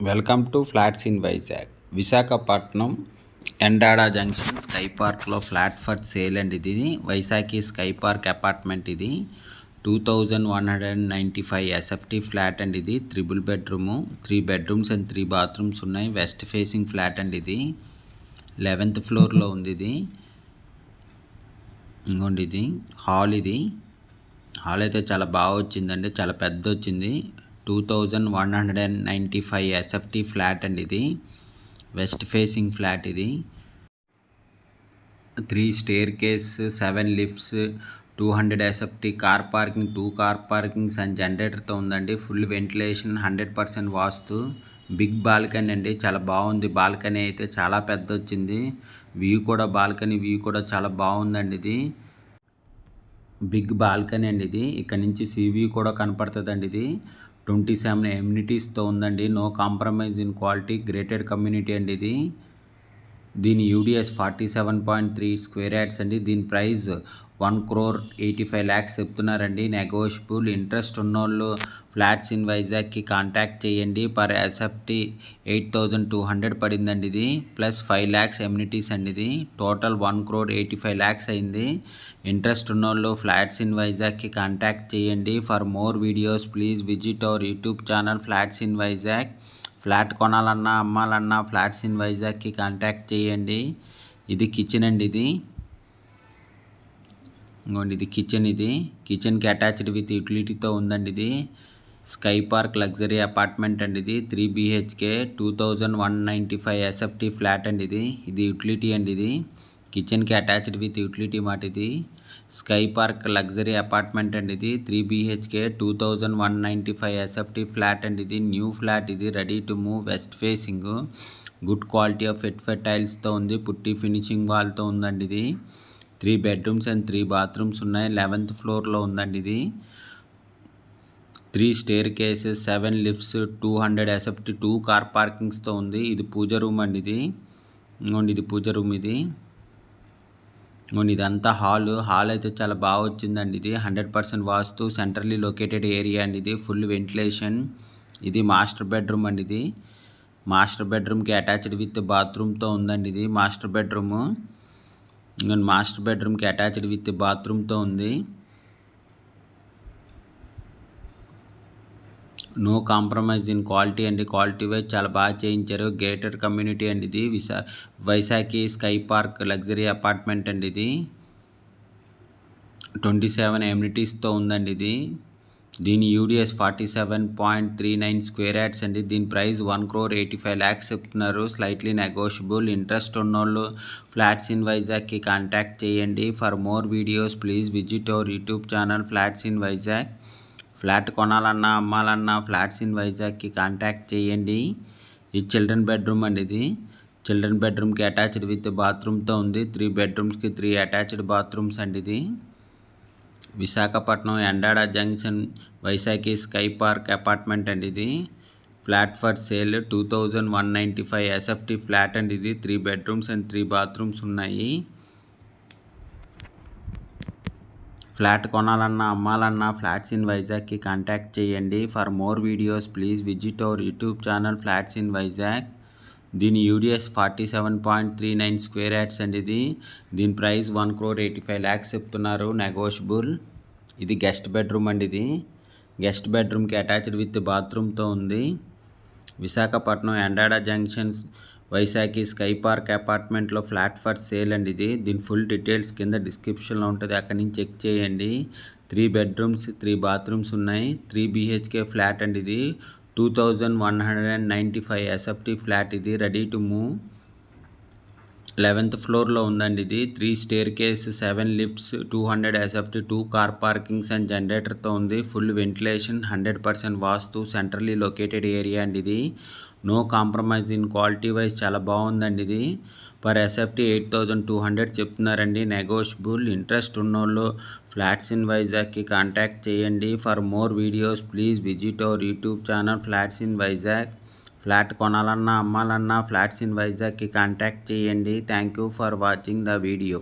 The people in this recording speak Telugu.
Welcome to flats in Vizag. Visakhapatnam Endada junction sky పార్క్లో ఫ్లాట్ ఫర్ సేల్ అండి. ఇది వైశాఖి స్కై పార్క్ అపార్ట్మెంట్. ఇది 2195 ఎస్ఎఫ్టీ ఫ్లాట్ అండి. ఇది 3 బెడ్రూము, 3 బెడ్రూమ్స్ అండ్ 3 బాత్రూమ్స్ ఉన్నాయి. వెస్ట్ ఫేసింగ్ ఫ్లాట్ అండి. ఇది 11th ఫ్లోర్లో ఉంది. ఇది ఇంకోండి, ఇది హాల్. ఇది హాల్ అయితే చాలా బాగా వచ్చిందండి, చాలా పెద్ద వచ్చింది. 2195 ఎస్ఎఫ్టీ ఫ్లాట్ అండి. ఇది వెస్ట్ ఫేసింగ్ ఫ్లాట్. ఇది 3 staircase, 7 lifts, 200 SFT car parking, 2 car parkings and జనరేటర్తో ఉందండి. Full ventilation, 100% vastu. Big balcony అండి, చాలా బాగుంది. బాల్కనీ అయితే చాలా పెద్ద వచ్చింది. వ్యూ కూడా, బాల్కనీ వ్యూ కూడా చాలా బాగుందండి. ఇది బిగ్ బాల్కనీ అండి. ఇది ఇక్కడ నుంచి సీ వ్యూ కూడా కనపడుతుందండి. ఇది 27 ఎమ్యూనిటీస్తో ఉందండి. No compromise in quality, gated community అండి. ఇది దీని యూడిఎస్ 47.3 స్క్వేర్ యార్డ్స్ అండి. దీని ప్రైస్ 1,85,00,000 చెప్తున్నారండి. నెగోషియబుల్. ఇంట్రెస్ట్ ఉన్నోళ్ళు ఫ్లాట్స్ ఇన్ వైజాగ్కి కాంటాక్ట్ చేయండి. పర్ ఎస్ఎఫ్టీ 8,200 పడిందండి. ఇది ప్లస్ 5 lakhs ఎమ్యూనిటీస్ అండి. ఇది టోటల్ 1,85,00,000 అయింది. ఇంట్రెస్ట్ ఉన్నోళ్ళు ఫ్లాట్స్ ఇన్ వైజాగ్కి కాంటాక్ట్ చేయండి. For more videos please visit our YouTube channel flats in Vizag. Flat కొనాలన్నా అమ్మాలన్నా ఫ్లాట్స్ ఇన్ వైజాగ్కి కాంటాక్ట్ చేయండి. ఇది కిచెన్ అండి. ఇది ఇంకోండి, ఇది కిచెన్. ఇది కిచెన్కి అటాచ్డ్ విత్ యూటిలిటీతో ఉందండి. ఇది స్కై పార్క్ లగ్జరీ అపార్ట్మెంట్ అండి. ఇది 3 BHK 2195 ఎస్ఎఫ్టీ ఫ్లాట్ అండి. ఇది యూటిలిటీ అండి. ఇది కిచెన్కి అటాచ్డ్ విత్ యూటిలిటీ మాట. ఇది స్కై పార్క్ లగ్జరీ అపార్ట్మెంట్ అండి. ఇది 3 BHK 2195 ఎస్ఎఫ్టీ ఫ్లాట్ అండి. ఇది న్యూ ఫ్లాట్. ఇది ready to move, west facing, good quality of ఫెట్ టైల్స్తో ఉంది. పుట్టి ఫినిషింగ్ వాల్తో ఉందండి. ఇది 3 bedrooms అండ్ 3 bathrooms ఉన్నాయి. 11th ఫ్లోర్లో ఉందండి. ఇది 3 staircases, 7 lifts, 200 SFT, 2 car పార్కింగ్స్తో ఉంది. ఇది పూజ రూమ్ అండి. ఇది ఇంకోండి, ఇది పూజ రూమ్. ఇది ఇంకోండి, ఇదంతా హాల్ అయితే చాలా బాగా వచ్చిందండి. ఇది 100% వాస్తు, సెంట్రల్లీ లొకేటెడ్ ఏరియా అండి. ఇది ఫుల్ వెంటిలేషన్. ఇది మాస్టర్ బెడ్రూమ్ అండి. ఇది మాస్టర్ బెడ్రూమ్కి అటాచ్డ్ విత్ బాత్రూమ్తో ఉందండి. ఇది మాస్టర్ బెడ్రూము. మాస్టర్ బెడ్రూమ్కి అటాచ్డ్ విత్ బాత్రూమ్తో ఉంది. నో కాంప్రమైజ్ ఇన్ క్వాలిటీ అండి. క్వాలిటీ వైజ్ చాలా బాగా చేయించారు. గేటెడ్ కమ్యూనిటీ అండి. ఇది Vaisakhi sky park luxury apartment అండి. ఇది 27 ఎమ్యూనిటీస్తో ఉందండి. ఇది దీని యూడిఎస్ 47.39 స్క్వేర్ యార్డ్స్ అండి. దీని ప్రైస్ 1,85,00,000 చెప్తున్నారు. Slightly negotiable. ఇంట్రెస్ట్ ఉన్నోళ్ళు ఫ్లాట్స్ ఇన్ వైజాగ్కి కాంటాక్ట్ చేయండి. For more videos please visit our YouTube channel flats in Vizag. Flat కొనాలన్నా అమ్మాలన్నా ఫ్లాట్స్ ఇన్ వైజాగ్కి కాంటాక్ట్ చేయండి. ఇది చిల్డ్రన్ బెడ్రూమ్ అండి. ఇది చిల్డ్రన్ బెడ్రూమ్కి అటాచ్డ్ విత్ బాత్రూమ్తో ఉంది. 3 bedroomsకి 3 అటాచ్డ్ బాత్రూమ్స్ అండి. ఇది Visakhapatnam Endada junction Vaisakhi sky park apartment అండి. ఇది flat for sale 2195 SFT flat అండి. ఇది 3 bedrooms అండ్ 3 bathrooms ఉన్నాయి. ఫ్లాట్ కొనాలన్నా అమ్మాలన్నా ఫ్లాట్స్ ఇన్ వైజాగ్కి కాంటాక్ట్ చేయండి. For more videos please visit our YouTube channel flats in Vizag. దీని యూడిఎస్ 47.39 స్క్వేర్ యార్డ్స్ అండి. ఇది దీని ప్రైస్ 1,85,00,000 చెప్తున్నారు. నెగోషియబుల్. ఇది గెస్ట్ బెడ్రూమ్ అండి. ఇది గెస్ట్ బెడ్రూమ్కి అటాచ్డ్ విత్ బాత్రూమ్తో ఉంది. Visakhapatnam Endada junctions Vaisakhi sky park అపార్ట్మెంట్లో ఫ్లాట్ ఫర్ సేల్ అండి. ఇది దీని ఫుల్ డీటెయిల్స్ కింద డిస్క్రిప్షన్లో ఉంటుంది, అక్కడి నుంచి చెక్ చేయండి. 3 bedrooms 3 bathrooms ఉన్నాయి. 3 BHK ఫ్లాట్ అండి. ఇది 2195 ఎస్ఎఫ్టీ ఫ్లాట్. ఇది రెడీ టు మూవ్. 11th ఫ్లోర్లో ఉందండి. ఇది 3 staircase, 7 lifts, 200 SFT, 2 car parkings and జనరేటర్తో ఉంది. Full ventilation, 100% vastu, centrally located area అండి. ఇది no compromise in quality wise చాలా బాగుందండి. ఇది పర్ ఎస్ఎఫ్టీ 8,200 చెప్తున్నారండి. నెగోషియబుల్. ఇంట్రెస్ట్ ఉన్నోళ్ళు ఫ్లాట్స్ ఇన్ వైజాగ్కి కాంటాక్ట్ చేయండి. For more videos please visit our YouTube channel flats in Vizag. Flat కొనాలన్నా అమ్మాలన్నా ఫ్లాట్స్ ఇన్ వైజాగ్కి కాంటాక్ట్ చేయండి. Thank you for watching the video.